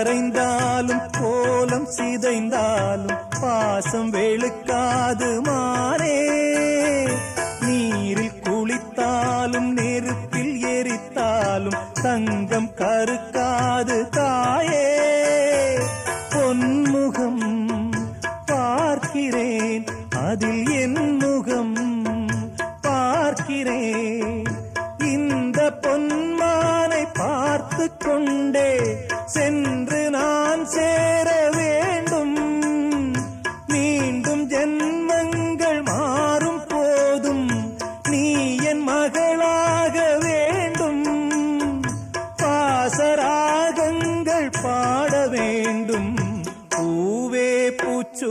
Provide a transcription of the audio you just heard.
கரைந்தாலும் கோலம் சிதைந்தாலும் பாசம் வெளுக்காது மானே. நீரில் குளித்தாலும் நெருப்பில் எரித்தாலும் தங்கம் கருக்காது தாயே. பொன்முகம் பார்க்கிறேன், அதில் என் முகம் பார்க்கிறேன். இந்த பொன்மானை பார்த்து கொண்டே சென்று நான் சேர வேண்டும். மீண்டும் ஜென்மங்கள் மாறும் போதும் நீ என் மகளாக வேண்டும். பாசராகங்கள் பாட வேண்டும். பூவே பூச்சு